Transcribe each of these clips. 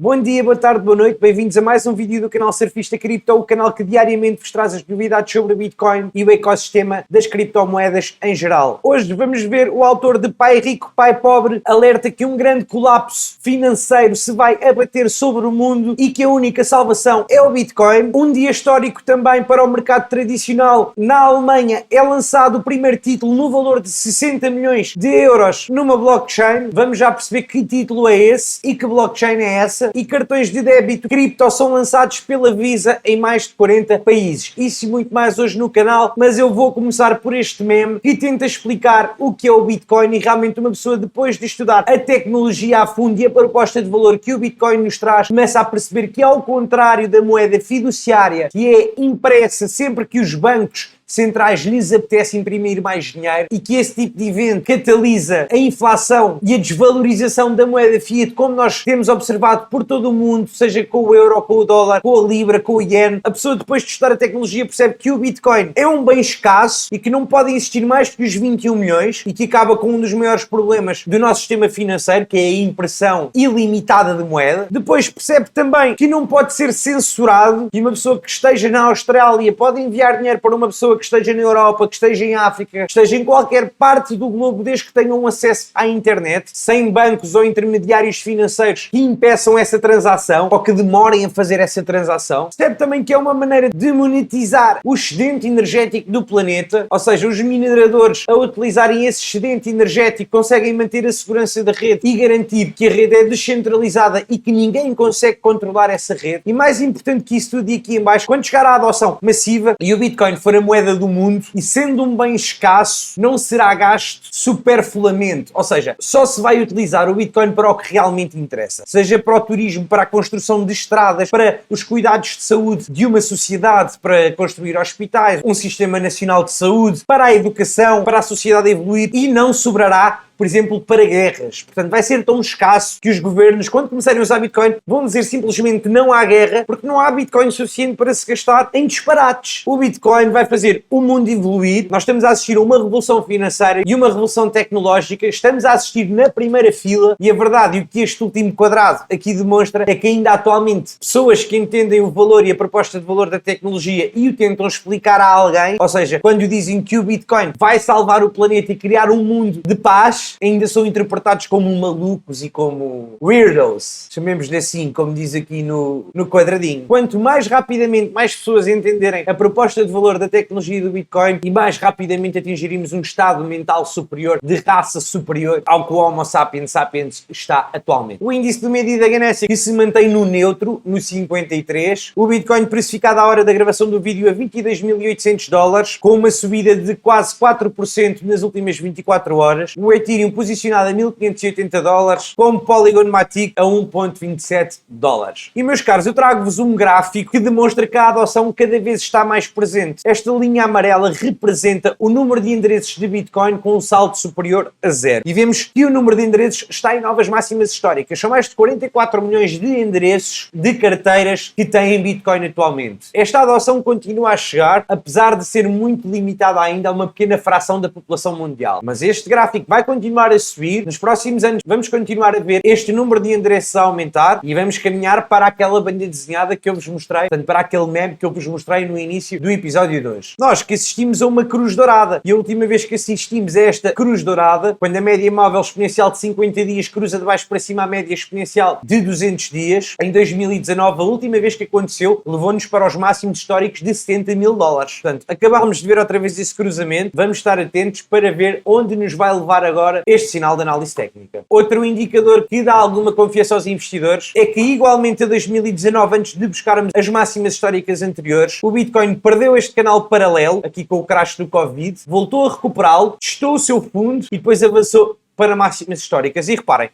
Bom dia, boa tarde, boa noite, bem-vindos a mais um vídeo do canal Surfista Cripto, o canal que diariamente vos traz as novidades sobre o Bitcoin e o ecossistema das criptomoedas em geral. Hoje vamos ver o autor de Pai Rico, Pai Pobre alerta que um grande colapso financeiro se vai abater sobre o mundo e que a única salvação é o Bitcoin. Um dia histórico também para o mercado tradicional. Na Alemanha é lançado o primeiro título no valor de 60 milhões de euros numa blockchain. Vamos já perceber que título é esse e que blockchain é essa. E cartões de débito cripto são lançados pela Visa em mais de 40 países. Isso e muito mais hoje no canal, mas eu vou começar por este meme que tenta explicar o que é o Bitcoin e realmente uma pessoa, depois de estudar a tecnologia a fundo e a proposta de valor que o Bitcoin nos traz, começa a perceber que, ao contrário da moeda fiduciária, que é impressa sempre que os bancos centrais lhes apetece imprimir mais dinheiro e que esse tipo de evento catalisa a inflação e a desvalorização da moeda fiat, como nós temos observado por todo o mundo, seja com o euro, com o dólar, com a libra, com o iene. A pessoa, depois de estudar a tecnologia, percebe que o Bitcoin é um bem escasso e que não pode existir mais que os 21 milhões e que acaba com um dos maiores problemas do nosso sistema financeiro, que é a impressão ilimitada de moeda. Depois percebe também que não pode ser censurado, que uma pessoa que esteja na Austrália pode enviar dinheiro para uma pessoa que esteja na Europa, que esteja em África, que esteja em qualquer parte do globo, desde que tenham acesso à internet, sem bancos ou intermediários financeiros que impeçam essa transação ou que demorem a fazer essa transação. Percebe também que é uma maneira de monetizar o excedente energético do planeta, ou seja, os mineradores, a utilizarem esse excedente energético, conseguem manter a segurança da rede e garantir que a rede é descentralizada e que ninguém consegue controlar essa rede. E mais importante que isso tudo, e aqui em baixo, quando chegar à adoção massiva e o Bitcoin for a moeda do mundo e sendo um bem escasso, não será gasto superfluamente, ou seja, só se vai utilizar o Bitcoin para o que realmente interessa, seja para o turismo, para a construção de estradas, para os cuidados de saúde de uma sociedade, para construir hospitais, um sistema nacional de saúde, para a educação, para a sociedade evoluir, e não sobrará, por exemplo, para guerras. Portanto, vai ser tão escasso que os governos, quando começarem a usar Bitcoin, vão dizer simplesmente não há guerra, porque não há Bitcoin suficiente para se gastar em disparates. O Bitcoin vai fazer o mundo evoluir. Nós estamos a assistir a uma revolução financeira e uma revolução tecnológica. Estamos a assistir na primeira fila e a verdade, e o que este último quadrado aqui demonstra, é que ainda atualmente pessoas que entendem o valor e a proposta de valor da tecnologia e o tentam explicar a alguém, ou seja, quando dizem que o Bitcoin vai salvar o planeta e criar um mundo de paz, ainda são interpretados como malucos e como weirdos, chamemos-lhe assim, como diz aqui no quadradinho. Quanto mais rapidamente mais pessoas entenderem a proposta de valor da tecnologia do Bitcoin e mais rapidamente atingiremos um estado mental superior, de raça superior ao que o Homo sapiens sapiens está atualmente. O índice do medo e da ganância, que se mantém no neutro, no 53, o Bitcoin precificado à hora da gravação do vídeo a $22.800, com uma subida de quase 4% nas últimas 24 horas, o Ethereum posicionado a $1.580, com o Polygon Matic a $1.27. E, meus caros, eu trago-vos um gráfico que demonstra que a adoção cada vez está mais presente. Esta linha amarela representa o número de endereços de Bitcoin com um saldo superior a zero. E vemos que o número de endereços está em novas máximas históricas. São mais de 44 milhões de endereços de carteiras que têm Bitcoin atualmente. Esta adoção continua a chegar, apesar de ser muito limitada ainda a uma pequena fração da população mundial. Mas este gráfico vai continuar a subir. Nos próximos anos vamos continuar a ver este número de endereços a aumentar e vamos caminhar para aquela banda desenhada que eu vos mostrei, portanto, para aquele meme que eu vos mostrei no início do episódio 2. Nós que assistimos a uma cruz dourada, e a última vez que assistimos a esta cruz dourada, quando a média móvel exponencial de 50 dias cruza de baixo para cima a média exponencial de 200 dias, em 2019, a última vez que aconteceu, levou-nos para os máximos históricos de $70 mil. Portanto, acabámos de ver outra vez esse cruzamento. Vamos estar atentos para ver onde nos vai levar agora este sinal de análise técnica. Outro indicador que dá alguma confiança aos investidores é que, igualmente a 2019, antes de buscarmos as máximas históricas anteriores, o Bitcoin perdeu este canal paralelo, aqui com o crash do Covid, voltou a recuperá-lo, testou o seu fundo e depois avançou para máximas históricas. E reparem,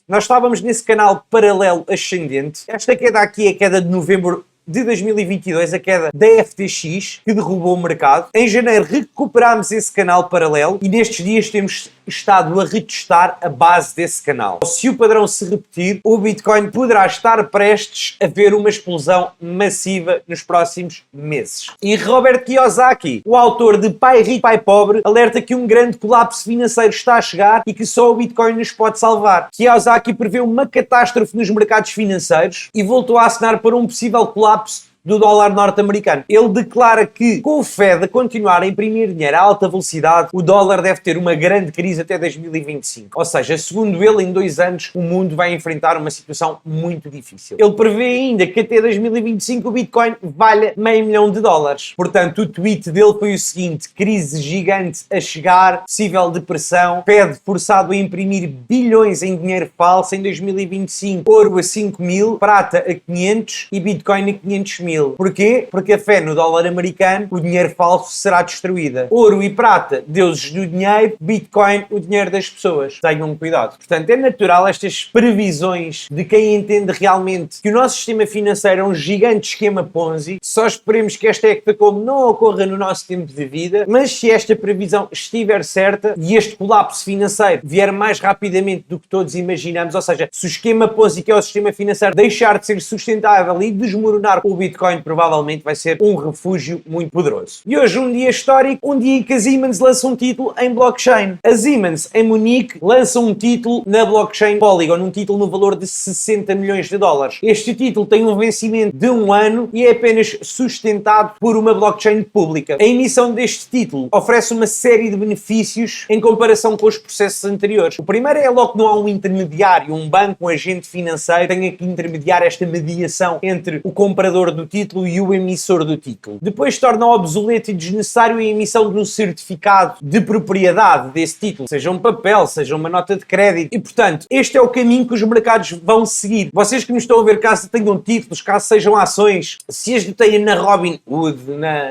nós estávamos nesse canal paralelo ascendente. Esta queda aqui é a queda de novembro de 2022, a queda da FTX, que derrubou o mercado. Em janeiro recuperámos esse canal paralelo e nestes dias temos estado a retestar a base desse canal. Se o padrão se repetir, o Bitcoin poderá estar prestes a ver uma explosão massiva nos próximos meses. E Robert Kiyosaki, o autor de Pai Rico, Pai Pobre, alerta que um grande colapso financeiro está a chegar e que só o Bitcoin nos pode salvar. Kiyosaki prevê uma catástrofe nos mercados financeiros e voltou a acenar para um possível colapso do dólar norte-americano. Ele declara que, com o Fed a continuar a imprimir dinheiro a alta velocidade, o dólar deve ter uma grande crise até 2025. Ou seja, segundo ele, em 2 anos, o mundo vai enfrentar uma situação muito difícil. Ele prevê ainda que até 2025 o Bitcoin valha $500 mil. Portanto, o tweet dele foi o seguinte: crise gigante a chegar, possível depressão, Fed forçado a imprimir bilhões em dinheiro falso em 2025, ouro a 5 mil, prata a 500 e Bitcoin a 500 mil. Porquê? Porque a fé no dólar americano, o dinheiro falso será destruída. Ouro e prata, deuses do dinheiro, Bitcoin, o dinheiro das pessoas. Tenham cuidado. Portanto, é natural estas previsões de quem entende realmente que o nosso sistema financeiro é um gigante esquema Ponzi. Só esperemos que esta hectacombe não ocorra no nosso tempo de vida, mas se esta previsão estiver certa e este colapso financeiro vier mais rapidamente do que todos imaginamos, ou seja, se o esquema Ponzi, que é o sistema financeiro, deixar de ser sustentável e desmoronar, o Bitcoin provavelmente vai ser um refúgio muito poderoso. E hoje, um dia histórico, um dia em que a Siemens lança um título em blockchain. A Siemens, em Munique, lança um título na blockchain Polygon, um título no valor de $60 milhões. Este título tem um vencimento de 1 ano e é apenas sustentado por uma blockchain pública. A emissão deste título oferece uma série de benefícios em comparação com os processos anteriores. O primeiro é logo que não há um intermediário, um banco, um agente financeiro que tenha que intermediar esta mediação entre o comprador do título e o emissor do título. Depois torna obsoleto e desnecessário a emissão de um certificado de propriedade desse título, seja um papel, seja uma nota de crédito. E, portanto, este é o caminho que os mercados vão seguir. Vocês que nos estão a ver, caso tenham títulos, caso sejam ações, se as detêm na Robinhood,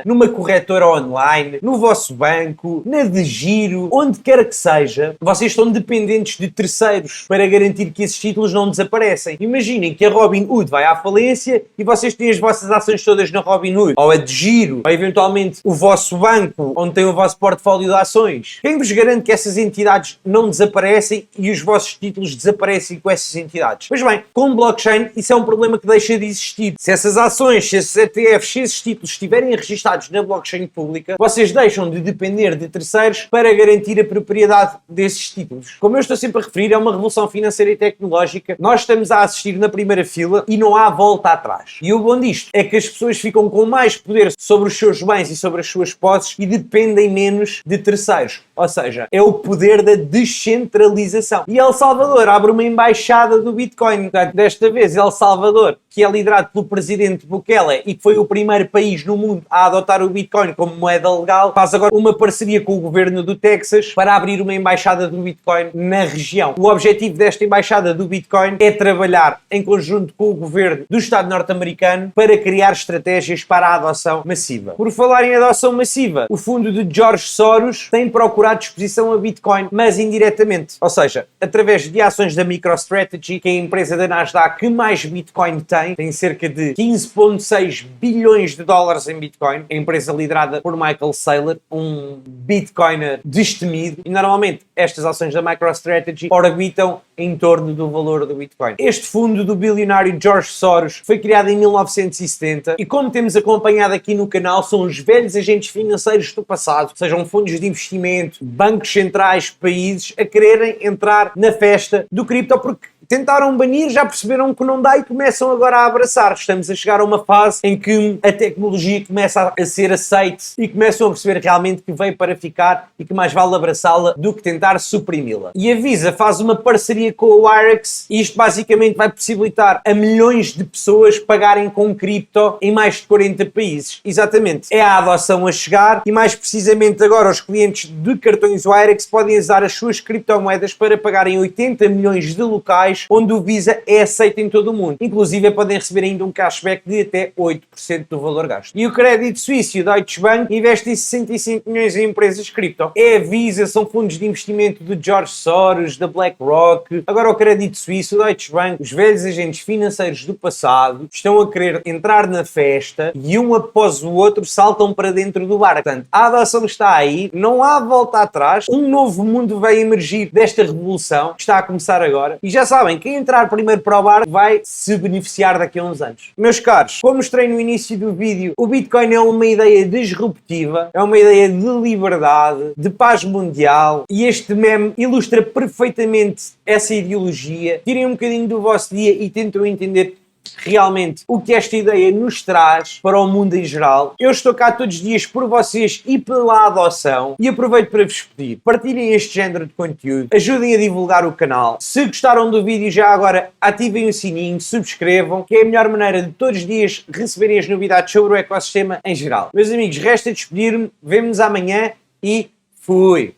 numa corretora online, no vosso banco, na de giro, onde quer que seja, vocês estão dependentes de terceiros para garantir que esses títulos não desaparecem. Imaginem que a Robinhood vai à falência e vocês têm as vossas ações todas na Robinhood, ou a de giro, ou eventualmente o vosso banco, onde tem o vosso portfólio de ações. Quem vos garante que essas entidades não desaparecem e os vossos títulos desaparecem com essas entidades? Pois bem, com blockchain isso é um problema que deixa de existir. Se essas ações, se esses ETFs, se esses títulos estiverem registados na blockchain pública, vocês deixam de depender de terceiros para garantir a propriedade desses títulos. Como eu estou sempre a referir, é uma revolução financeira e tecnológica. Nós estamos a assistir na primeira fila e não há volta atrás. E o bom disto é que as pessoas ficam com mais poder sobre os seus bens e sobre as suas posses e dependem menos de terceiros. Ou seja, é o poder da descentralização. E El Salvador abre uma embaixada do Bitcoin. Portanto, desta vez, El Salvador, que é liderado pelo presidente Bukele e que foi o primeiro país no mundo a adotar o Bitcoin como moeda legal, faz agora uma parceria com o governo do Texas para abrir uma embaixada do Bitcoin na região. O objetivo desta embaixada do Bitcoin é trabalhar em conjunto com o governo do Estado norte-americano para criar estratégias para a adoção massiva. Por falar em adoção massiva, o fundo de George Soros tem procurado exposição a Bitcoin, mas indiretamente. Ou seja, através de ações da MicroStrategy, que é a empresa da Nasdaq que mais Bitcoin tem cerca de 15,6 bilhões de dólares em Bitcoin. A empresa liderada por Michael Saylor, um Bitcoiner destemido. E normalmente estas ações da MicroStrategy orbitam em torno do valor do Bitcoin. Este fundo do bilionário George Soros foi criado em 1970 e, como temos acompanhado aqui no canal, são os velhos agentes financeiros do passado, sejam fundos de investimento, bancos centrais, países, a quererem entrar na festa do cripto porque tentaram banir, já perceberam que não dá e começam agora a abraçar. Estamos a chegar a uma fase em que a tecnologia começa a ser aceite e começam a perceber realmente que veio para ficar e que mais vale abraçá-la do que tentar suprimi-la. E a Visa faz uma parceria com o Wirex e isto basicamente vai possibilitar a milhões de pessoas pagarem com cripto em mais de 40 países. Exatamente. É a adoção a chegar e mais precisamente agora os clientes de cartões Wirex podem usar as suas criptomoedas para pagarem 80 milhões de locais onde o Visa é aceito em todo o mundo. Inclusive, podem receber ainda um cashback de até 8% do valor gasto. E o Credit Suisse e o Deutsche Bank investem 65 milhões em empresas cripto. É a Visa, são fundos de investimento de George Soros, da BlackRock. Agora o Credit Suisse, o Deutsche Bank, os velhos agentes financeiros do passado estão a querer entrar entrar na festa e um após o outro saltam para dentro do barco. Portanto, a adoção está aí, não há volta atrás, um novo mundo vai emergir desta revolução que está a começar agora. E já sabem, quem entrar primeiro para o barco vai se beneficiar daqui a uns anos. Meus caros, como mostrei no início do vídeo, o Bitcoin é uma ideia disruptiva, é uma ideia de liberdade, de paz mundial, e este meme ilustra perfeitamente essa ideologia. Tirem um bocadinho do vosso dia e tentam entender realmente o que esta ideia nos traz para o mundo em geral. Eu estou cá todos os dias por vocês e pela adoção, e aproveito para vos pedir, partilhem este género de conteúdo, ajudem a divulgar o canal. Se gostaram do vídeo, já agora ativem o sininho, subscrevam, que é a melhor maneira de todos os dias receberem as novidades sobre o ecossistema em geral. Meus amigos, resta despedir-me, vemo-nos amanhã e fui!